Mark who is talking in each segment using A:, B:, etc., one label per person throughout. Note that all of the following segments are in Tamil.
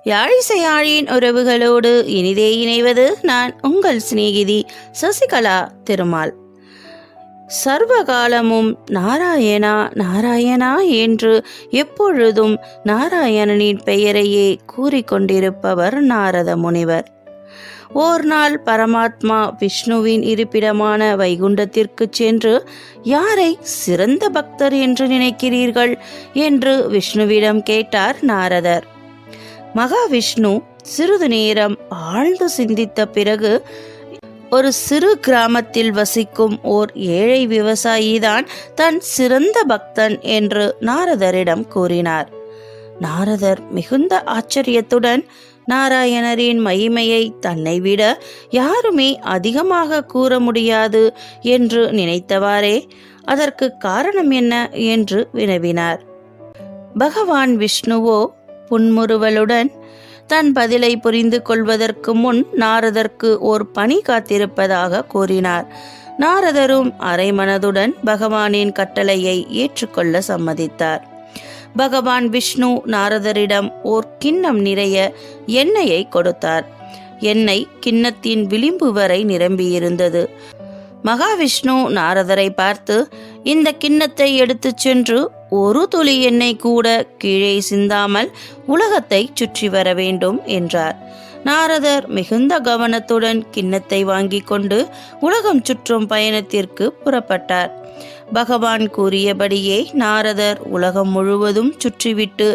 A: யாழிசையாழியின் உறவுகளோடு இனிதே இணைவது நான் உங்கள் சிநேகிதி சசிகலா திருமால். சர்வகாலமும் நாராயணா நாராயணா என்று எப்பொழுதும் நாராயணனின் பெயரையே கூறிக்கொண்டிருப்பவர் நாரத முனிவர். ஓர் நாள் பரமாத்மா விஷ்ணுவின் இருப்பிடமான வைகுண்டத்திற்கு சென்று, யாரை சிறந்த பக்தர் என்று நினைக்கிறீர்கள் என்று விஷ்ணுவிடம் கேட்டார் நாரதர். மகாவிஷ்ணு சிறிது நேரம் ஆழ்ந்து சிந்தித்த பிறகு, ஒரு சிறு கிராமத்தில் வசிக்கும் ஓர் ஏழை விவசாயிதான் தன் சிறந்த பக்தன் என்று நாரதரிடம் கூறினார். நாரதர் மிகுந்த ஆச்சரியத்துடன் நாராயணரின் மகிமையை தன்னை விட யாருமே அதிகமாக கூற முடியாது என்று நினைத்தவாறே அதற்கு காரணம் என்ன என்று வினவினார். பகவான் விஷ்ணுவோ புன்முறுவலுடன் தன் பதிலை புரிந்து கொள்வதற்கு முன் நாரதற்கு ஓர் பணி காத்திருப்பதாக கூறினார். நாரதரும் அரைமனதுடன் பகவானின் கட்டளையை ஏற்றுக்கொள்ள சம்மதித்தார். பகவான் விஷ்ணு நாரதரிடம் ஓர் கிண்ணம் நிறைய எண்ணெயை கொடுத்தார். எண்ணெய் கிண்ணத்தின் விளிம்பு வரை நிரம்பியிருந்தது. மகாவிஷ்ணு நாரதரை பார்த்து, இந்த கிண்ணத்தை எடுத்துச் சென்று ஒரு துளி எண்ணெய் கூட கீழே சிந்தாமல் உலகத்தை சுற்றி வர வேண்டும் என்றார். நாரதர் மிகுந்த கவனத்துடன் கிண்ணத்தை வாங்கி கொண்டு உலகம் சுற்றும் பயணத்திற்கு புறப்பட்டார். பகவான் கூறியபடியே நாரதர் உலகம் முழுவதும் சுற்றிவிட்டு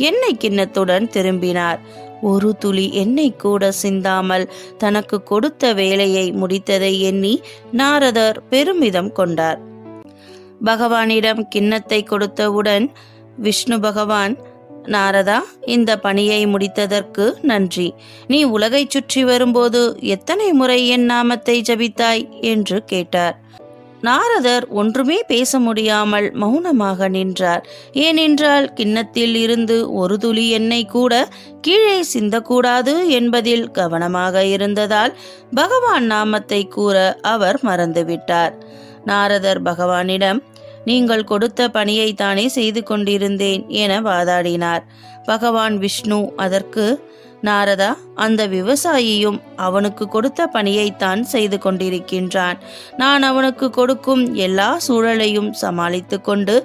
A: எண்ணெய் கிண்ணத்துடன் திரும்பினார். ஒரு துளி எண்ணெய் கூட சிந்தாமல் தனக்கு கொடுத்த வேலையை முடித்ததை எண்ணி நாரதர் பெருமிதம் கொண்டார். பகவானிடம் கிண்ணத்தை கொடுத்தவுடன் விஷ்ணு பகவான், நாரதா, இந்த பணியை முடித்ததற்கு நன்றி. நீ உலகை சுற்றி வரும்போது எத்தனை முறை என் நாமத்தை ஜபித்தாய் என்று கேட்டார். நாரதர் ஒன்றுமே பேச முடியாமல் மௌனமாக நின்றார். ஏனென்றால் கிண்ணத்தில் இருந்து ஒரு துளி எண்ணெய் கூட கீழே சிந்தக்கூடாது என்பதில் கவனமாக இருந்ததால் பகவான் நாமத்தை கூற அவர் மறந்துவிட்டார். நாரதர் பகவானிடம், நீங்கள் கொடுத்த பணியை தானே செய்து கொண்டிருந்தேன் என வாதாடினார். பகவான் விஷ்ணு அதற்கு, நாரதா, அந்த விவசாயியும் அவனுக்கு கொடுத்த பணியைத்தான் செய்து கொண்டிருக்கின்றான். நான் அவனுக்கு கொடுக்கும் எல்லா சூழலையும் சமாளித்து கொண்டு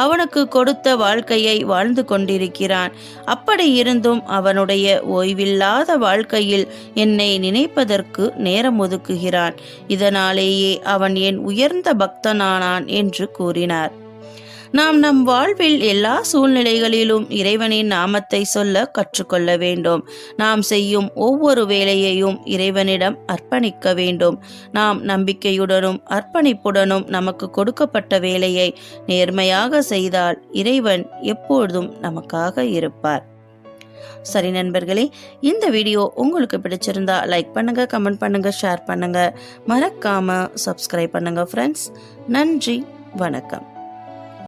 A: அவனுக்கு கொடுத்த வாழ்க்கையை வாழ்ந்து கொண்டிருக்கிறான். அப்படி இருந்தும் அவனுடைய ஓய்வில்லாத வாழ்க்கையில் என்னை நினைப்பதற்கு நேரம் ஒதுக்குகிறான். இதனாலேயே அவன் என் உயர்ந்த பக்தனானான் என்று கூறினார். நாம் நம் வாழ்வில் எல்லா சூழ்நிலைகளிலும் இறைவனின் நாமத்தை சொல்ல கற்றுக்கொள்ள வேண்டும். நாம் செய்யும் ஒவ்வொரு வேலையையும் இறைவனிடம் அர்ப்பணிக்க வேண்டும். நாம் நம்பிக்கையுடனும் அர்ப்பணிப்புடனும் நமக்கு கொடுக்கப்பட்ட வேலையை நேர்மையாக செய்தால் இறைவன் எப்பொழுதும் நமக்காக இருப்பார். சரி நண்பர்களே, இந்த வீடியோ உங்களுக்கு பிடிச்சிருந்தா லைக் பண்ணுங்க, கமெண்ட் பண்ணுங்க, ஷேர் பண்ணுங்க, மறக்காம சப்ஸ்கிரைப் பண்ணுங்க ஃப்ரெண்ட்ஸ். நன்றி, வணக்கம்.